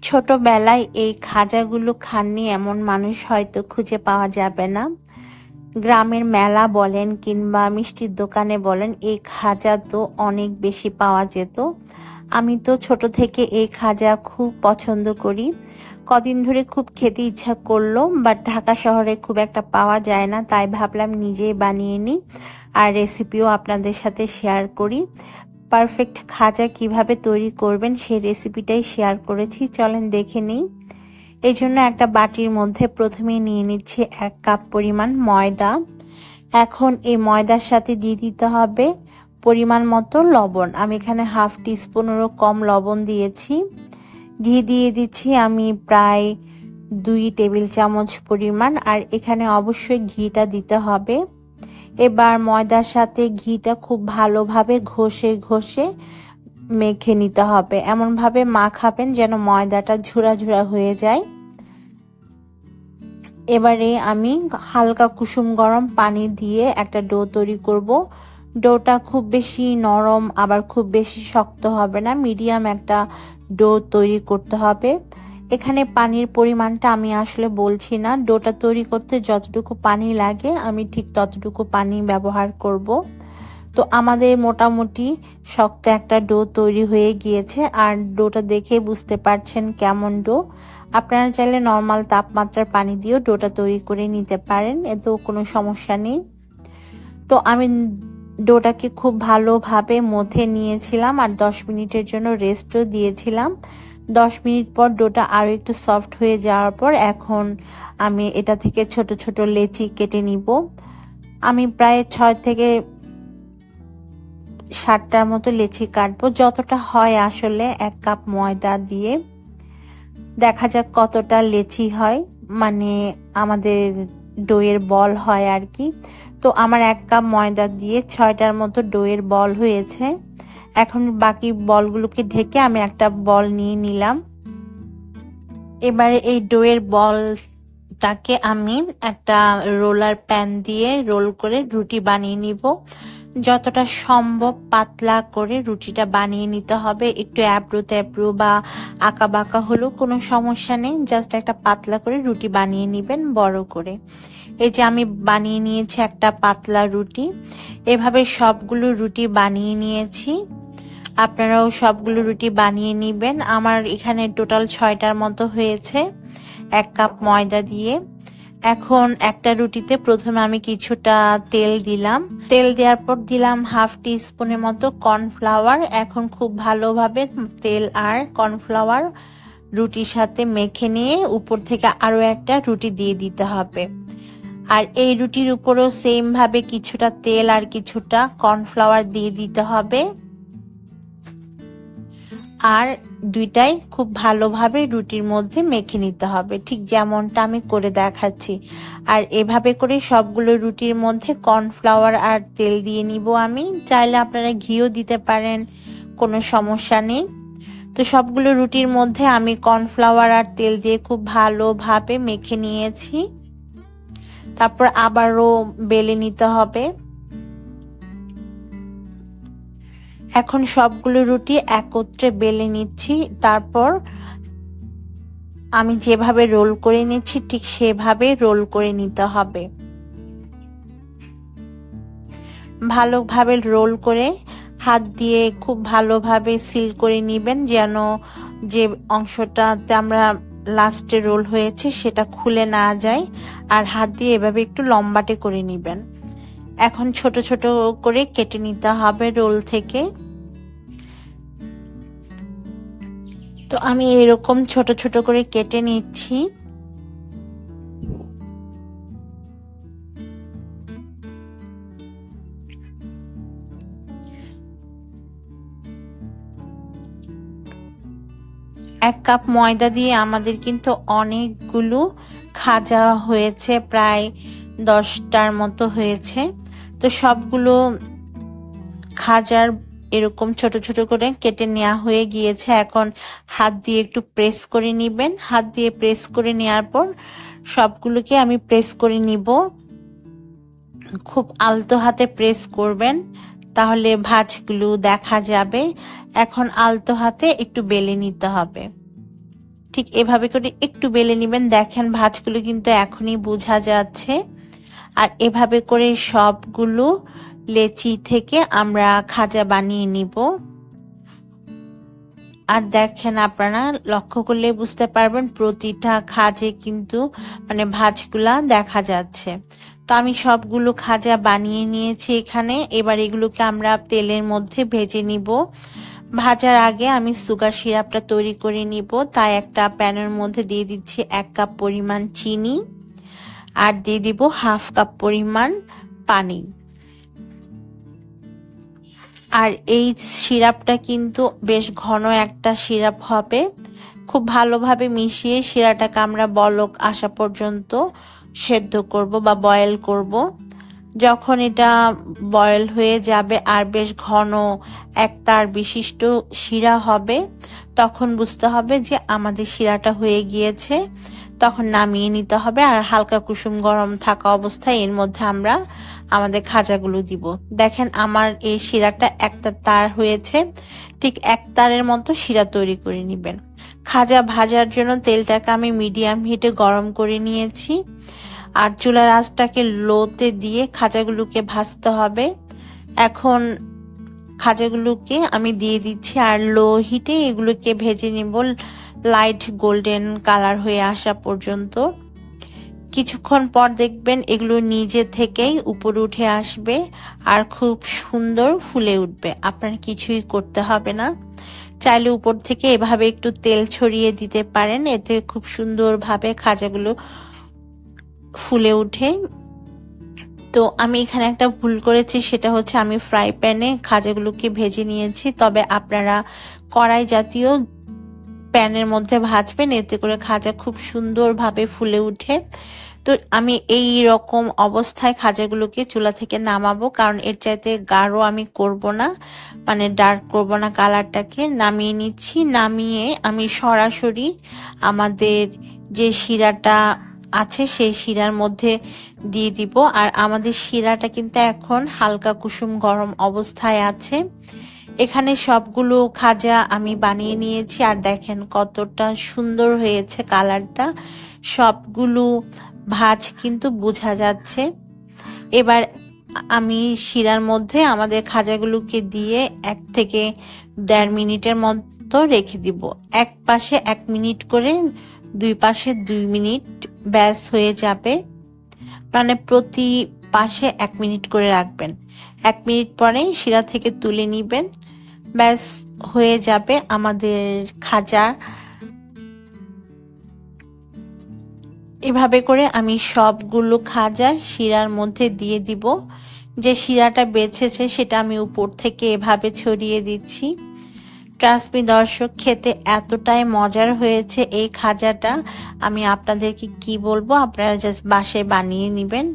ছোটবেলায় এই খাজাগুলো খাননি এমন মানুষ হয়তো খুঁজে পাওয়া যাবে না। গ্রামের মেলা বলেন কিংবা মিষ্টির দোকানে বলেন, এই খাজা তো অনেক বেশি পাওয়া যেত। আমি তো ছোট থেকে এই খাজা খুব পছন্দ করি। কদিন ধরে খুব খেতে ইচ্ছা করলো, বাট ঢাকা শহরে খুব একটা পাওয়া যায় না, তাই ভাবলাম নিজেই বানিয়ে নিই আর রেসিপিও আপনাদের সাথে শেয়ার করি। পারফেক্ট খাজা কিভাবে তৈরি করবেন সেই রেসিপিটাই শেয়ার করেছি, চলেন দেখে নিই। এই জন্য একটা বাটির মধ্যে প্রথমে নিয়ে নিচ্ছি 1 কাপ পরিমাণ ময়দা। এখন এই ময়দার সাথে দিয়ে দিতে হবে পরিমাণ মতো লবণ। আমি এখানে হাফ টিস্পুনেরও কম লবণ দিয়েছি। ঘি দিয়ে দিচ্ছি আমি প্রায় 2 টেবিল চামচ পরিমাণ, আর এখানে অবশ্যই ঘিটা দিতে হবে। এবার ময়দার সাথে ঘিটা খুব ভালোভাবে ঘষে ঘষে মেখে নিতে হবে। এমনভাবে মাখাবেন যেন ময়দাটা ঝুরা ঝুরা হয়ে যায়। এবারে আমি হালকা কুসুম গরম পানি দিয়ে একটা ডো তৈরি করব। ডোটা খুব বেশি নরম আবার খুব বেশি শক্ত হবে না, মিডিয়াম একটা ডো তৈরি করতে হবে। এখানে পানির পরিমাণটা আমি আসলে বলছি না, ডোটা তৈরি করতে যতটুকু পানি লাগে আমি ঠিক ততটুকু পানি ব্যবহার করব। তো আমাদের মোটামুটি শক্ত একটা ডো তৈরি হয়ে গিয়েছে, আর ডোটা দেখে বুঝতে পারছেন কেমন ডো। আপনারা চাইলে নর্মাল তাপমাত্রার পানি দিয়েও ডোটা তৈরি করে নিতে পারেন, এতেও কোনো সমস্যা নেই। তো আমি ডোটাকে খুব ভালোভাবে মথে নিয়েছিলাম আর 10 মিনিটের জন্য রেস্টও দিয়েছিলাম। 10 মিনিট পর ডোটা আরও একটু সফট হয়ে যাওয়ার পর এখন আমি এটা থেকে ছোট ছোট লেচি কেটে নিব। আমি প্রায় 6 থেকে 7টার মতো লেচি কাটবো, যতটা হয় আসলে 1 কাপ ময়দা দিয়ে। দেখা যাক কতটা লেচি হয়, মানে আমাদের ডোয়ের বল হয় আর কি। তো আমার 1 কাপ ময়দা দিয়ে 6টার মতো ডোয়ের বল হয়েছে। এখন বাকি বলগুলোকে ঢেকে আমি একটা বল নিয়ে নিলাম। এবারে এই ডোয়ের বলটাকে আমি একটা রোলার প্যান দিয়ে রোল করে রুটি বানিয়ে নিব। যতটা সম্ভব পাতলা করে রুটিটা বানিয়ে নিতে হবে। একটু অ্যাব্রু ট্যাব্রু বা আঁকা বাঁকা হলেও কোনো সমস্যা নেই, জাস্ট একটা পাতলা করে রুটি বানিয়ে নেবেন বড় করে। এই যে আমি বানিয়ে নিয়েছি একটা পাতলা রুটি। এভাবে সবগুলো রুটি বানিয়ে নিয়েছি, আপনারাও সবগুলো রুটি বানিয়ে নেবেন। আমার এখানে টোটাল 6টার মতো হয়েছে 1 কাপ ময়দা দিয়ে। এখন একটা রুটিতে প্রথমে আমি কিছুটা তেল দিলাম, তেল দেওয়ার পর দিলাম হাফ টিস্পুনের মতো কর্নফ্লাওয়ার। এখন খুব ভালোভাবে তেল আর কর্নফ্লাওয়ার রুটির সাথে মেখে নিয়ে উপর থেকে আরো একটা রুটি দিয়ে দিতে হবে। আর এই রুটির উপরেও সেম ভাবে কিছুটা তেল আর কিছুটা কর্নফ্লাওয়ার দিয়ে দিতে হবে, আর দুইটাই খুব ভালোভাবে রুটির মধ্যে মেখে নিতে হবে, ঠিক যেমনটা আমি করে দেখাচ্ছি। আর এভাবে করে সবগুলো রুটির মধ্যে কর্নফ্লাওয়ার আর তেল দিয়ে নিব আমি। চাইলে আপনারা ঘিও দিতে পারেন, কোনো সমস্যা নেই। তো সবগুলো রুটির মধ্যে আমি কর্নফ্লাওয়ার আর তেল দিয়ে খুব ভালোভাবে মেখে নিয়েছি। তারপর আবারও বেলে নিতে হবে। এখন সবগুলো রুটি একত্রে বেলে নিচ্ছি, তারপর আমি যেভাবে রোল করে নিচ্ছি ঠিক সেভাবে রোল করে নিতে হবে। ভালোভাবে রোল করে হাত দিয়ে খুব ভালোভাবে সিল করে নেবেন, যেন যে অংশটাতে আমরা লাস্টে রোল হয়েছে সেটা খুলে না যায়। আর হাত দিয়ে এভাবে একটু লম্বাটে করে নেবেন। এখন ছোট ছোট করে কেটে নিতে হবে রোল থেকে। তো আমি এরকম ছোট ছোট করে কেটে নিচ্ছি। এক কাপ ময়দা দিয়ে আমাদের কিন্তু অনেকগুলো খাজা হয়েছে, প্রায় 10টার মতো হয়েছে। তো সবগুলো খাজার এরকম ছোট ছোট করে কেটে নেওয়া হয়ে গিয়েছে। এখন হাত দিয়ে একটু প্রেস করে নেবেন। হাত দিয়ে প্রেস করে নেওয়ার পর সবগুলোকে আমি প্রেস করে নিব। খুব আলতো হাতে প্রেস করবেন, তাহলে ভাঁজগুলো দেখা যাবে। এখন আলতো হাতে একটু বেলে নিতে হবে। ঠিক এভাবে করে একটু বেলে নেবেন। দেখেন ভাঁজগুলো কিন্তু এখনই বোঝা যাচ্ছে। আর এভাবে করে সবগুলো লেচি থেকে আমরা খাজা বানিয়ে নিব। আর দেখেন আপনারা লক্ষ্য করলে বুঝতে পারবেন প্রতিটা খাজে কিন্তু মানে ভাঁজগুলা দেখা যাচ্ছে। তো আমি সবগুলো খাজা বানিয়ে নিয়েছি এখানে। এবার এগুলোকে আমরা তেলের মধ্যে ভেজে নিব। ভাজার আগে আমি সুগার সিরাপটা তৈরি করে নিব। তাই একটা প্যানের মধ্যে দিয়ে দিচ্ছি 1 কাপ পরিমাণ চিনি আর দিয়ে দিব হাফ কাপ পরিমাণ পানি। আর এই সিরাপটা কিন্তু বেশ ঘন একটা সিরাপ হবে। খুব ভালোভাবে মিশিয়ে শিরাটাকে আমরা বলক আসা পর্যন্ত সেদ্ধ করব বা বয়েল করব। যখন এটা বয়েল হয়ে যাবে আর বেশ ঘন একতার বিশিষ্ট শিরা হবে, তখন বুঝতে হবে যে আমাদের শিরাটা হয়ে গিয়েছে। তখন নামিয়ে নিতে হবে। আর হালকা কুসুম গরম থাকা অবস্থায় এর মধ্যে আমরা আমাদের খাজাগুলো দিব। দেখেন আমার এই শিরাটা একটা তার হয়েছে। ঠিক এক তারের মতো শিরা তৈরি করে নেবেন। খাজা ভাজার জন্য তেলটাকে আমি মিডিয়াম হিটে গরম করে নিয়েছি। আর চুলার আঁচটাকে লোতে দিয়ে খাজাগুলোকে ভাজতে হবে। এখন খাজাগুলোকে আমি দিয়ে দিচ্ছি আর লো হিটে এগুলোকে ভেজে নিব লাইট গোল্ডেন কালার হয়ে আসা পর্যন্ত। কিছুক্ষণ পর দেখবেন এগুলো নিজে থেকেই উপরে উঠে আসবে আর খুব সুন্দর ফুলে উঠবে। আপনার কিছুই করতে হবে না। চাইলে উপর থেকে এভাবে একটু তেল ছড়িয়ে দিতে পারেন, এতে খুব সুন্দরভাবে খাজাগুলো ফুলে উঠে। তো আমি এখানে একটা ভুল করেছি, সেটা হচ্ছে আমি ফ্রাই প্যানে খাজাগুলোকে ভেজে নিয়েছি। তবে আপনারা কড়াই জাতীয় প্যানের মধ্যে ভাজবেন, এতে করে খাজা খুব সুন্দরভাবে ফুলে উঠে। তো আমি এই রকম অবস্থায় খাজাগুলোকে চুলা থেকে নামাবো, কারণ এর চাইতে গাঢ় আমি করব না, মানে ডার্ক করব না। কালারটাকে নামিয়ে নিচ্ছি। নামিয়ে আমি সরাসরি আমাদের যে শিরাটা আছে সেই শিরার মধ্যে দিয়ে দিব। আর আমাদের শিরাটা কিন্তু এখন হালকা কুসুম গরম অবস্থায় আছে। এখানে সবগুলো খাজা আমি বানিয়ে নিয়েছি। আর দেখেন কতটা সুন্দর হয়েছে কালারটা। সবগুলো ভাঁজ কিন্তু বোঝা যাচ্ছে। এবার আমি শিরার মধ্যে আমাদের খাজাগুলোকে দিয়ে 1 থেকে 1.5 মিনিটের মতো রেখে দিব। এক পাশে 1 মিনিট করে, দুই পাশে 2 মিনিট, ব্যাস হয়ে যাবে। মানে প্রতি পাশে 1 মিনিট করে রাখবেন। 1 মিনিট পরে শিরা থেকে তুলে নিবেন, ব্যাস হয়ে যাবে আমাদের খাজা। এভাবে করে আমি সবগুলো খাজা শিরার মধ্যে দিয়ে দিব। যে শিরাটা বেঁচেছে সেটা আমি উপর থেকে এভাবে ছড়িয়ে দিচ্ছি। ট্রাস্ট মি দর্শক, খেতে এতটাই মজার হয়েছে এই খাজাটা, আমি আপনাদেরকে কি বলবো, আপনারা জাস্ট বাসায় বানিয়ে নেবেন।